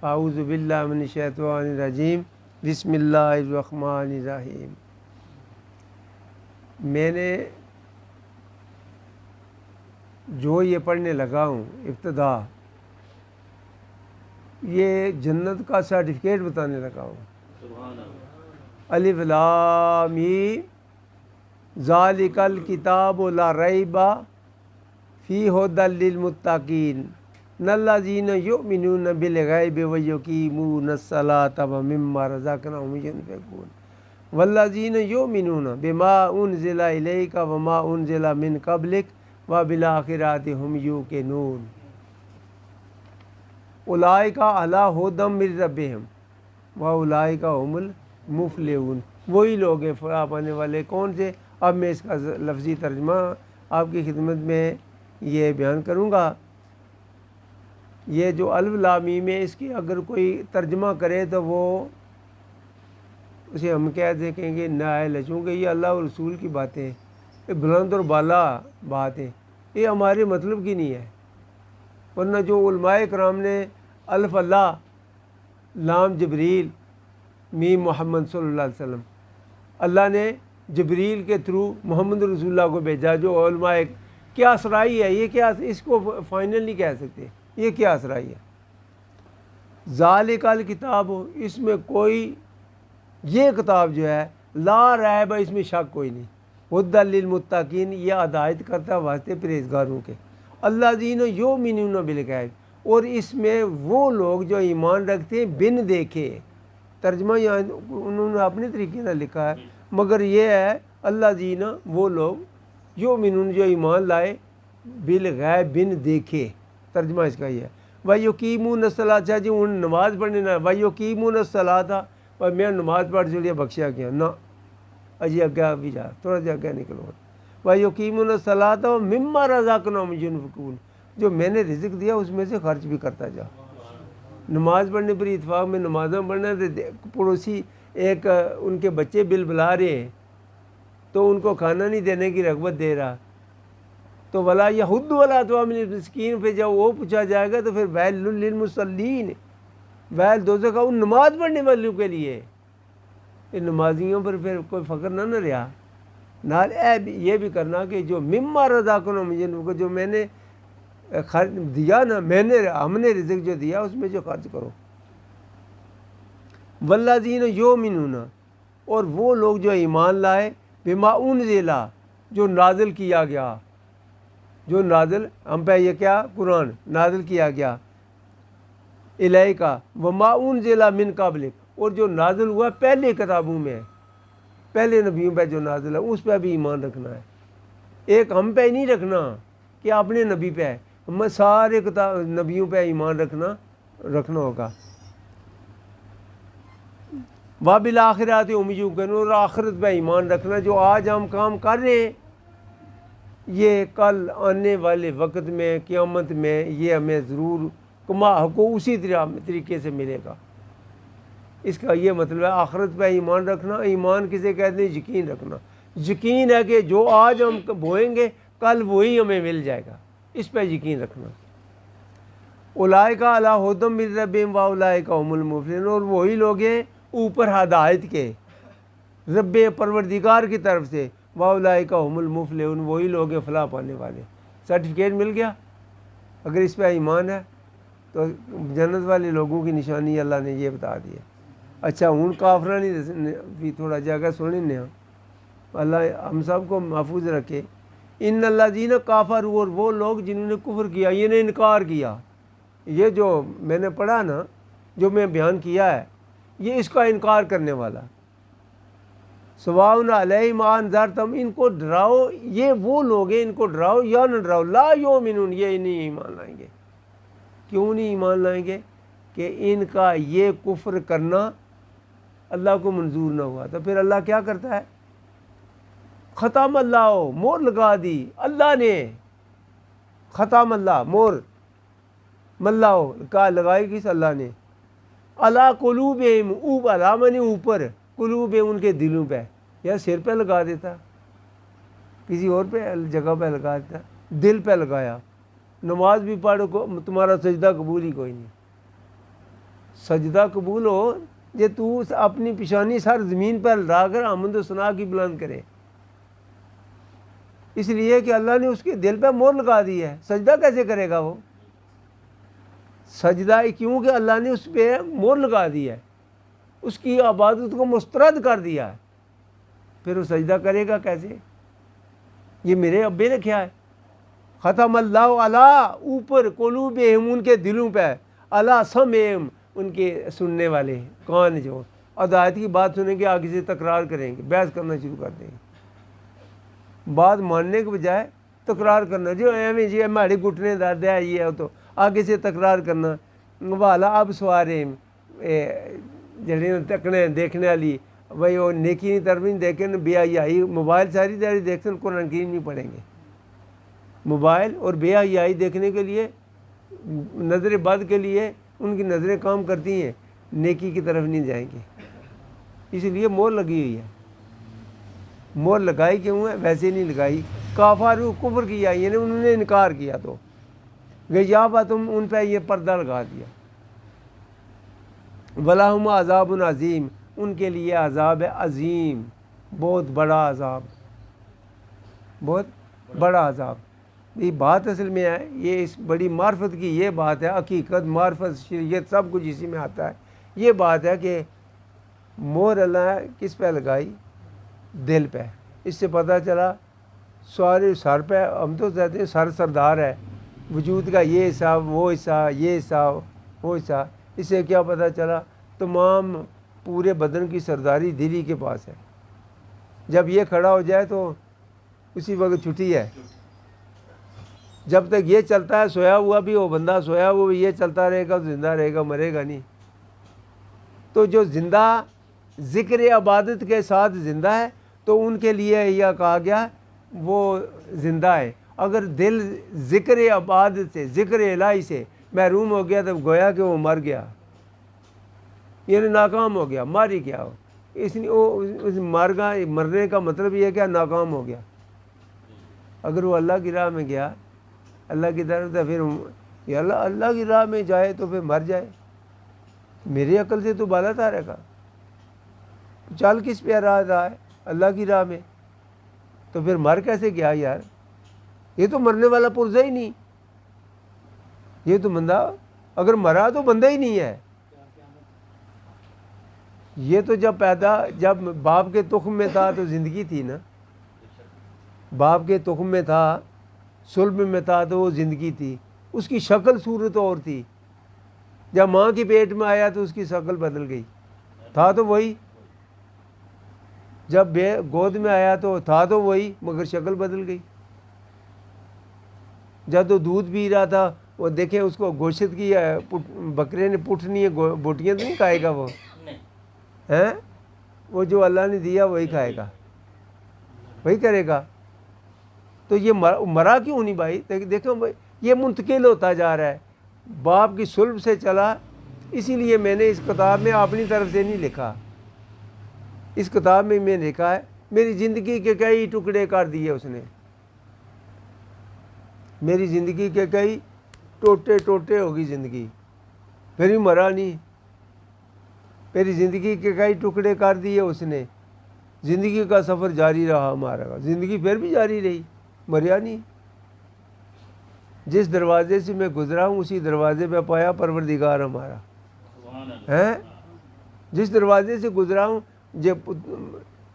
اعوذ باللہ من الشیطان الرجیم، بسم اللہ الرحمن الرحیم۔ میں نے جو یہ پڑھنے لگا ہوں ابتدا، یہ جنت کا سرٹیفکیٹ بتانے لگا ہوں۔ الف لام میم ذالک الکتاب لا ریب فیہ ھدی للمتقین الذین یؤمنون بالغیب ویقیمون الصلاۃ ومما رزقناہم ینفقون والذین یؤمنون بما انزل الیک وما انزل من قبلک وبالآخرۃ ھم یوقنون اولئک علی ھدی من ربہم واولئک ھم المفلحون۔ وہی لوگ ہیں فلاح پانے والے۔ کون سے؟ اب میں اس کا لفظی ترجمہ آپ کی خدمت میں یہ بیان کروں گا۔ یہ جو الف لام میم ہے، اس کی اگر کوئی ترجمہ کرے تو وہ اسے ہم کہیں گے نائل ہے، چونکہ یہ اللہ اور رسول کی باتیں ہیں، یہ بلند اور بالا بات ہے، یہ ہمارے مطلب کی نہیں ہے۔ ورنہ جو علماء کرام نے الف اللہ، لام جبریل، میم محمد صلی اللہ علیہ وسلم، اللہ نے جبریل کے تھرو محمد رسول اللہ کو بھیجا، جو علماء کیا اسرائی ہے، یہ کیا، اس کو فائنل نہیں کہہ سکتے، یہ کیا اسرائی ہے۔ ذالک الکتاب، اس میں کوئی، یہ کتاب جو ہے لا ریب، اس میں شک کوئی نہیں، ھدی للمتقین، یہ ہدایت کرتا ہے واسطے پرہیزگاروں کے، الذین یؤمنون بالغیب، اور اس میں وہ لوگ جو ایمان رکھتے ہیں بن دیکھے۔ ترجمہ یہاں انہوں نے اپنے طریقے سے لکھا ہے، مگر یہ ہے الذین، وہ لوگ، یؤمنون، جو ایمان لائے، بالغیب، بن دیکھے، ترجمہ اس کا یہ ہے۔ وَیُقِیمُونَ الصَّلَاةَ، جی ان نماز پڑھنے نہ، وَیُقِیمُونَ الصَّلَاةَ، اور میں نماز پڑھ چلیے بخشیا کیا نہ، اجی اگیا بھی جا، تھوڑا سا اگیا نکلو۔ وَیُقِیمُونَ الصَّلَاةَ وَمِمَّا رَزَقْنَاهُمْ يُنْفِقُونَ، جو میں نے رزق دیا اس میں سے خرچ بھی کرتا جا۔ نماز پڑھنے پر اتفاق میں نمازیں پڑھنا، پڑوسی ایک ان کے بچے بل بلا رہے ہیں تو ان کو کھانا نہیں دینے کی رغبت دے رہا، تو ولا یحض علی طعام المسکین، پہ جب وہ پوچھا جائے گا تو پھر ویل للمصلین، ویل دوزخ کا ان نماز پڑھنے والوں کے لیے، ان نمازیوں پر پھر کوئی فخر نہ رہا۔ نال یہ بھی کرنا کہ جو مما رزقناہم ينفقون، جو میں نے دیا نا، ہم نے رزق جو دیا اس میں جو خرچ کرو۔ والذین یؤمنون، اور وہ لوگ جو ایمان لائے، بما انزل، جو نازل کیا گیا، جو نازل ہم پہ یہ کیا، قرآن نازل کیا گیا، الیک وما انزل من قبلک، اور جو نازل ہوا پہلے کتابوں میں، پہلے نبیوں پہ جو نازل ہے اس پہ بھی ایمان رکھنا ہے۔ ایک ہم پہ نہیں رکھنا کہ اپنے نبی پہ، ہمیں سارے نبیوں پہ ایمان رکھنا ہوگا۔ وبالآخرۃ ھم یوقنون، اور آخرت پہ ایمان رکھنا۔ جو آج ہم کام کر رہے ہیں یہ کل آنے والے وقت میں، قیامت میں، یہ ہمیں ضرور کو اسی طریقے سے ملے گا۔ اس کا یہ مطلب ہے آخرت پہ ایمان رکھنا۔ ایمان کسے کہتے ہیں؟ یقین رکھنا۔ یقین ہے کہ جو آج ہم بوئیں گے کل وہی ہمیں مل جائے گا، اس پہ یقین رکھنا۔ اولئک علی ھدی من ربہم واولئک ھم المفلحون، اور وہی لوگ ہیں اوپر ہدایت کے، رب پروردگار کی طرف سے، واولئک ھم المفلحون، وہی لوگ ہیں فلاح پانے والے۔ سرٹیفکیٹ مل گیا۔ اگر اس پہ ایمان ہے تو جنت والے لوگوں کی نشانی اللہ نے یہ بتا دی ہے۔ اچھا ہوں کافراں نہیں بھی تھوڑا جگہ سننے، اللہ ہم سب کو محفوظ رکھے۔ ان الذین کفروا، اور وہ لوگ جنہوں نے کفر کیا، یہ نے انکار کیا، یہ جو میں نے پڑھا نا، جو میں بیان کیا ہے، یہ اس کا انکار کرنے والا۔ سواء علیہم انذرتہم، ان کو ڈراؤ، یہ وہ لوگ ہیں، ان کو ڈراؤ یا نہ ڈراؤ، لا یؤمنون، یہ نہیں ایمان لائیں گے۔ کیوں نہیں ایمان لائیں گے؟ کہ ان کا یہ کفر کرنا اللہ کو منظور نہ ہوا۔ تو پھر اللہ کیا کرتا ہے؟ ختم اللہ، مور لگا دی اللہ نے، ختم اللہ، مور ملا کا لگائی کس اللہ نے، اللہ قلوبہم، علامہ اوپر، قلوب ان کے دلوں پہ، یا سر پہ لگا دیتا، کسی اور پہ جگہ پہ لگا دیتا، دل پہ لگایا۔ نماز بھی پڑھو تمہارا سجدہ قبول ہی کوئی نہیں۔ سجدہ قبول ہو جے تو اپنی پیشانی سر زمین پر لا کر حمد و ثنا کی بلند کرے، اس لیے کہ اللہ نے اس کے دل پہ مہر لگا دی ہے۔ سجدہ کیسے کرے گا وہ؟ سجدہ کیوں کہ اللہ نے اس پہ مہر لگا دی ہے، اس کی عبادت کو مسترد کر دیا ہے، پھر وہ سجدہ کرے گا کیسے؟ یہ میرے ابے نے کیا ہے، ختم اللہ علی اوپر قلوبہم ان کے دلوں پہ، علی سمعہم ان کے سننے والے کان جو ہدایت کی بات سنیں گے آگے سے تکرار کریں گے، بحث کرنا شروع کر دیں گے، بات ماننے کے بجائے تکرار کرنا، جو ایویں جی ہمارے گھٹنے درد ہے یہ ہے تو آگے سے تکرار کرنا۔ والا اب سوارے جڑے تکنے دیکھنے والی بھائی وہ نیکی نہیں طرف نہیں دیکھیں بے حیائی، موبائل ساری دیہی دیکھتے ہیں قرآن کریم نہیں پڑھیں گے، موبائل اور بے حیائی دیکھنے کے لیے، نظر بد کے لیے ان کی نظریں کام کرتی ہیں، نیکی کی طرف نہیں جائیں گے، اس لیے مہر لگی ہوئی ہے۔ مہر لگائی کیوں ہے؟ ویسے نہیں لگائی، کافر کفر کیا یعنی انہوں نے انکار کیا تو گیا با تم ان پہ یہ پردہ لگا دیا۔ وَلَهُمْ عَذَابٌ عظیم، ان کے لیے عذاب ہے عظیم، بہت بڑا عذاب، بہت بڑا عذاب۔ یہ بات اصل میں ہے، یہ اس بڑی معرفت کی یہ بات ہے، حقیقت معرفت شریعت سب کچھ اسی میں آتا ہے۔ یہ بات ہے کہ مہر اللہ کس پہ لگائی؟ دل پہ۔ اس سے پتہ چلا سارے سر پہ، ہم تو کہتے ہیں سر سردار ہے، وجود کا یہ حصہ وہ حصہ یہ حصہ وہ حصہ، اس سے کیا پتہ چلا؟ تمام پورے بدن کی سرداری دل ہی کے پاس ہے۔ جب یہ کھڑا ہو جائے تو اسی وقت چھٹی ہے، جب تک یہ چلتا ہے سویا ہوا بھی وہ بندہ سویا ہوا بھی یہ چلتا رہے گا تو زندہ رہے گا، مرے گا نہیں۔ تو جو زندہ ذکر عبادت کے ساتھ زندہ ہے تو ان کے لیے یہ کہا گیا وہ زندہ ہے۔ اگر دل ذکر عبادت سے ذکر الہی سے محروم ہو گیا تو گویا کہ وہ مر گیا، یعنی ناکام ہو گیا، مر ہی گیا۔ اس لیے مرنے کا مطلب یہ ہے کہ ناکام ہو گیا۔ اگر وہ اللہ کی راہ میں گیا، اللہ کی طرف تو پھر یہ اللہ کی راہ میں جائے تو پھر مر جائے، میری عقل سے تو بالا تھا رہے گا، چل کس پہ رہا ہے؟ اللہ کی راہ میں، تو پھر مر کیسے گیا یار؟ یہ تو مرنے والا پرزہ ہی نہیں، یہ تو بندہ اگر مرا تو بندہ ہی نہیں ہے۔ یہ تو جب باپ کے تخم میں تھا تو زندگی تھی نا، باپ کے تخم میں تھا، صلب میں تھا تو وہ زندگی تھی، اس کی شکل صورت اور تھی۔ جب ماں کی پیٹ میں آیا تو اس کی شکل بدل گئی، تھا تو وہی، جب گود میں آیا تو تھا تو وہی مگر شکل بدل گئی۔ جب تو دودھ پی رہا تھا وہ دیکھیں اس کو گوشت کی بکرے نے پٹھنی ہے، بوٹیاں تو نہیں کھائے گا وہ، ہیں وہ جو اللہ نے دیا وہی کھائے گا، وہی کرے گا۔ تو یہ مرا کیوں نہیں بھائی؟ دیکھو بھائی یہ منتقل ہوتا جا رہا ہے، باپ کی صلب سے چلا، اسی لیے میں نے اس کتاب میں اپنی طرف سے نہیں لکھا، اس کتاب میں میں نے لکھا ہے میری زندگی کے کئی ٹکڑے کر دیے اس نے، میری زندگی کے کئی ٹوٹے ہوگی زندگی، پھر بھی مرا نہیں، میری زندگی کے کئی ٹکڑے کر دیے اس نے، زندگی کا سفر جاری رہا ہمارا، زندگی پھر بھی جاری رہی، مریا نہیں۔ جس دروازے سے میں گزرا ہوں اسی دروازے پہ پایا پروردگار ہمارا ہے، جس دروازے سے گزرا ہوں جب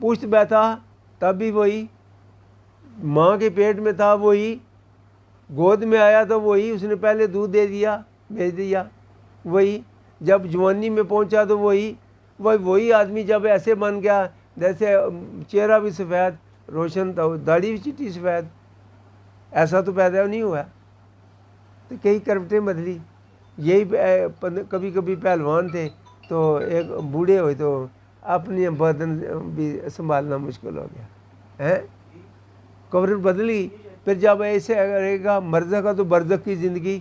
پشت پہ تھا تب بھی وہی، ماں کے پیٹ میں تھا وہی، گود میں آیا تو وہی، اس نے پہلے دودھ دے دیا بھیج دیا وہی، جب جوانی میں پہنچا تو وہی آدمی جب ایسے بن گیا جیسے چہرہ بھی سفید روشن تھا، داڑھی بھی چٹی سفید، ایسا تو پیدا نہیں ہوا، تو کئی کروٹیں بدلی۔ یہی کبھی کبھی پہلوان تھے تو ایک بوڑھے ہوئے تو اپنی بدن بھی سنبھالنا مشکل ہو گیا ہے، قبر بدلی۔ پھر جب ایسے رہے گا مرزق کا تو برزخ کی زندگی،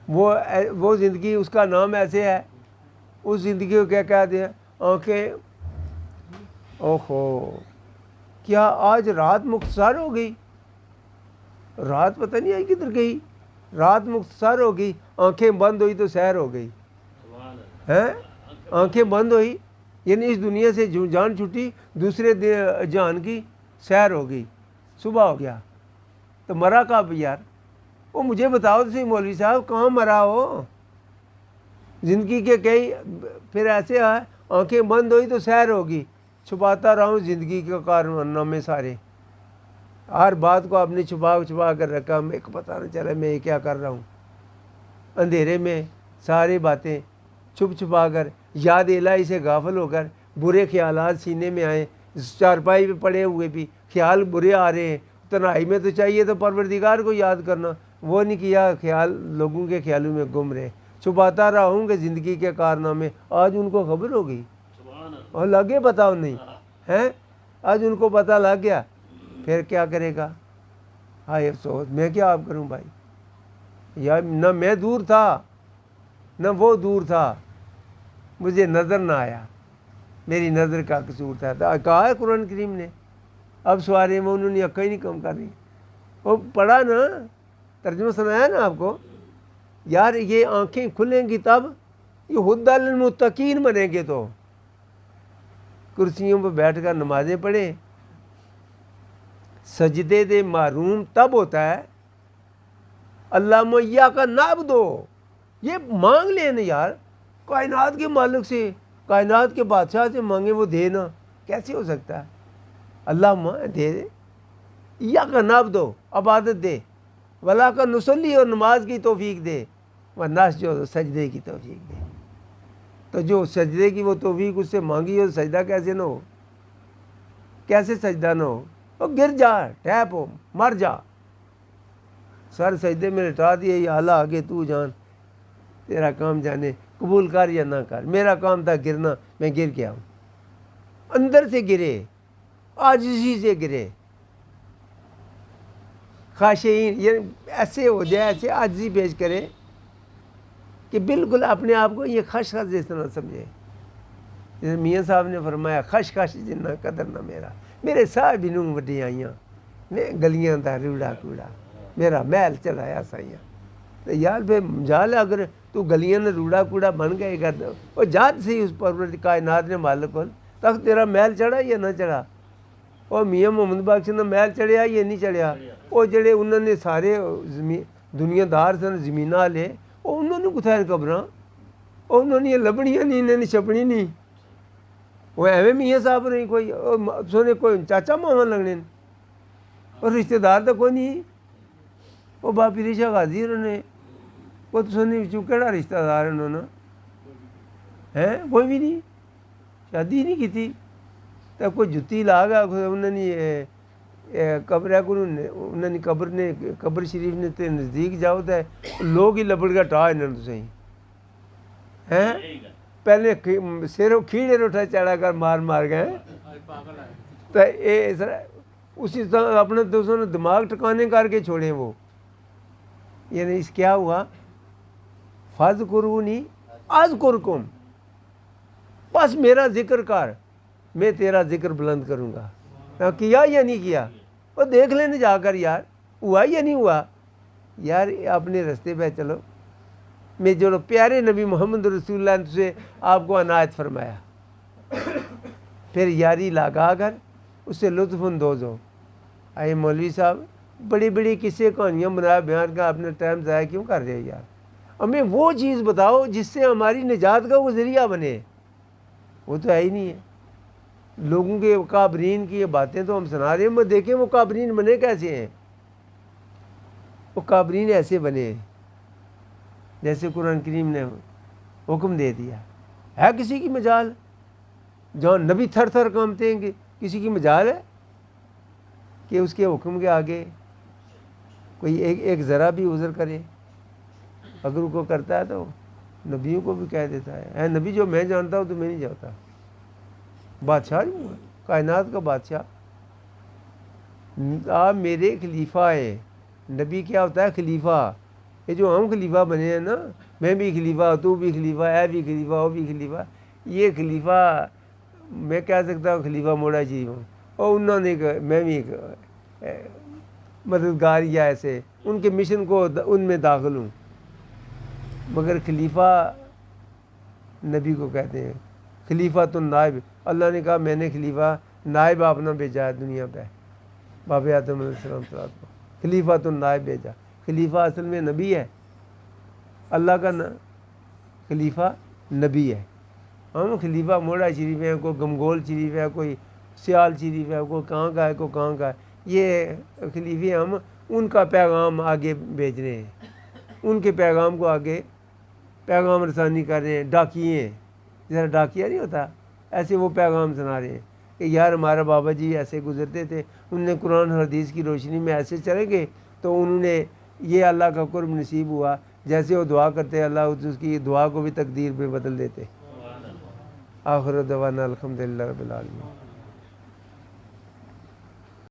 وہ زندگی اس کا نام ایسے ہے، اس زندگی کو کیا کہتے ہیں؟ آنکھیں، اوہو کیا آج رات مختصر ہو گئی، رات پتہ نہیں آئی کدھر گئی، رات مختصر ہو گئی، آنکھیں بند ہوئی تو سحر ہو گئی ہیں، آنکھیں بند ہوئی یعنی اس دنیا سے جان چھٹی، دوسرے جان کی سحر ہو گئی، صبح ہو گیا، تو مرا کب یار؟ وہ مجھے بتاؤ تو صحیح مولوی صاحب، کہاں مرا ہو؟ زندگی کے کئی پھر ایسے ہے، آنکھیں بند ہوئی تو سحر ہوگی، چھپاتا رہا ہوں زندگی کے کارنامے سارے، ہر بات کو آپ نے چھپا کر رکھا، میں پتہ نہ چلا میں یہ کیا کر رہا ہوں، اندھیرے میں ساری باتیں چھپا کر، یاد الہی سے غافل ہو کر، برے خیالات سینے میں آئے، چارپائی پہ پڑے ہوئے بھی خیال برے آ رہے ہیں، تنہائی میں تو چاہیے تو پروردگار کو یاد کرنا، وہ نہیں کیا، خیال لوگوں کے خیالوں میں گم رہے، چھپاتا رہا ہوں کہ زندگی کے کارنامے، آج ان کو خبر ہو گئی اور لگے بتاؤ نہیں ہیں، آج ان کو پتہ لگ گیا، پھر کیا کرے گا؟ ہائے افسوس، میں کیا آپ کروں بھائی، یا نہ میں دور تھا نہ وہ دور تھا، مجھے نظر نہ آیا، میری نظر کا قصور تھا، کہا ہے قرآن کریم نے، اب سوارے میں انہوں نے عقل ہی نہیں کم کر رہی، وہ پڑھا نا، ترجمہ سنایا نا آپ کو، یار یہ آنکھیں کھلیں گی تب، یہ ہدی للمتقین بنیں گے، تو کرسیوں پہ بیٹھ کر نمازیں پڑھیں، سجدے دے محروم تب ہوتا ہے، اللہ میا کا نعبد دو، یہ مانگ لیں نا یار، کائنات کے مالک سے، کائنات کے بادشاہ سے مانگے وہ دے نا، کیسے ہو سکتا ہے؟ اللہ دے دے، یا کا نعبد دو، عبادت دے، ولا کا نصلی اور نماز کی توفیق دے، ورنہ جو سجدے کی توفیق دے، تو جو سجدے کی وہ توفیق اس سے مانگی ہو، سجدہ کیسے نہ ہو؟ کیسے سجدہ نہ ہو؟ وہ گر جا، ٹھیپ ہو، مر جا، سر سجدے میں لٹا دیے، یا اللہ آگے تو جان، تیرا کام جانے، قبول کر یا نہ کر، میرا کام تھا گرنا، میں گر گیا ہوں، اندر سے گرے، عاجزی سے گرے، خاشعین، یہ ایسے ہو جائے، ایسے عاجزی پیش کرے کہ بالکل اپنے آپ کو یہ خش جیسا نہ سمجھے، جیسے میاں صاحب نے فرمایا، خش جنہ قدر نہ میرے صاحب نوں وڈی آئیاں، میں گلیاں دا روڑا کوڑا، میرا محل چڑھایا سائیاں، تو یار پھر جال اگر تو گلیاں نے روڑا کوڑا بن گئے گا، وہ جات سے اس پرور کائنات نے مالک کول تک تیرا محل چڑھا یا نہ چڑھا؟ وہ میاں محمد بخش نے محل چڑھیا یا نہیں چڑھیا؟ وہ جڑے انہوں نے سارے دنیا دار سن زمین والے، وہ انہوں نے کتھائے قبراں، انہوں نے یہ لبنیاں نہیں، انہوں نے چھپنی نہیں، وہ ایویں میاں صاحب نہیں کوئی سونے کوئی چاچا ماما لگنے، اور رشتہ دار تو کوئی نہیں، وہ باپی ریشا غازی انہوں نے، وہ تو سونے کہڑا رشتہ دار انہوں نے ہیں، کوئی بھی نہیں، شادی نہیں کی تھی، تو کوئی جتی لا گیا انہوں نے قبر ہے، انہوں نے قبر شریف نے تے نزدیک جاؤ تو لوگ ہی لبڑ گیا ٹا انہوں نے صحیح ہیں، پہلے سر کھیڑے روٹا چڑھا کر مار گئے، تو اسی طرح اپنے دوستوں نے دماغ ٹھکانے کر کے چھوڑے، وہ یعنی اس کیا ہوا، فَاذْکُرُونِی اذکرکم، بس میرا ذکر کر، میں تیرا ذکر بلند کروں گا، کیا یا نہیں کیا؟ وہ دیکھ لینے جا کر یار، ہوا یا نہیں ہوا؟ یار اپنے رستے پہ چلو، میں جو پیارے نبی محمد رسول اللہ سے آپ کو عنایت فرمایا، پھر یاری لگا کر اس سے لطف اندوز ہو۔ آئے مولوی صاحب بڑی بڑی قصے کہانیاں بنا بیان کا اپنا ٹائم ضائع کیوں کر رہے یار؟ ہمیں وہ چیز بتاؤ جس سے ہماری نجات کا وہ ذریعہ بنے، وہ تو ہے ہی نہیں ہے۔ لوگوں کے کابرین کی یہ باتیں تو ہم سنا رہے ہیں، وہ دیکھیں وہ کابرین بنے کیسے ہیں، وہ کابرین ایسے بنے ہیں جیسے قرآن کریم نے حکم دے دیا ہے، کسی کی مجال جہاں نبی تھر تھر کانپتے ہیں، کہ کسی کی مجال ہے کہ اس کے حکم کے آگے کوئی ایک ذرا بھی عذر کرے؟ اگر وہ کو کرتا ہے تو نبیوں کو بھی کہہ دیتا ہے، اے نبی جو میں جانتا ہوں تو میں نہیں جانتا، بادشاہ نہیں ہوا، کائنات کا بادشاہ، آپ میرے خلیفہ ہیں۔ نبی کیا ہوتا ہے؟ خلیفہ۔ یہ جو ہم خلیفہ بنے ہیں نا، میں بھی خلیفہ، تو بھی خلیفہ، اے بھی خلیفہ، وہ بھی خلیفہ، یہ خلیفہ میں کہہ سکتا ہوں خلیفہ موڑا جی ہوں، اور انہوں نے میں بھی مددگار یا ایسے ان کے مشن کو ان میں داخل ہوں، مگر خلیفہ نبی کو کہتے ہیں خلیفہ تو نائب. اللہ نے کہا میں نے خلیفہ نائب اپنا بھیجا ہے دنیا پہ، باب آدم علیہ السلام کو خلیفہ تو نائب بھیجا. خلیفہ اصل میں نبی ہے، اللہ کا خلیفہ نبی ہے. ہم خلیفہ موڑا شریف ہے، کوئی گمگول شریف ہے، کوئی سیال شریف ہے، کوئی کہاں کا ہے، کوئی کہاں کا ہے. یہ خلیفے ہم ان کا پیغام آگے بھیج رہے ہیں، ان کے پیغام کو آگے پیغام رسانی کر رہے ہیں. ڈاکیے ہیں، جیسا ڈاکیا نہیں ہوتا ایسے وہ پیغام سنا رہے ہیں کہ یار ہمارا بابا جی ایسے گزرتے تھے، انہوں نے قرآن اور حدیث کی روشنی میں ایسے چلے گئے تو انہوں نے یہ اللہ کا قرب نصیب ہوا. جیسے وہ دعا کرتے اللہ اس کی دعا کو بھی تقدیر میں بدل دیتے. آخر دعوانا الحمدللہ رب العالمین.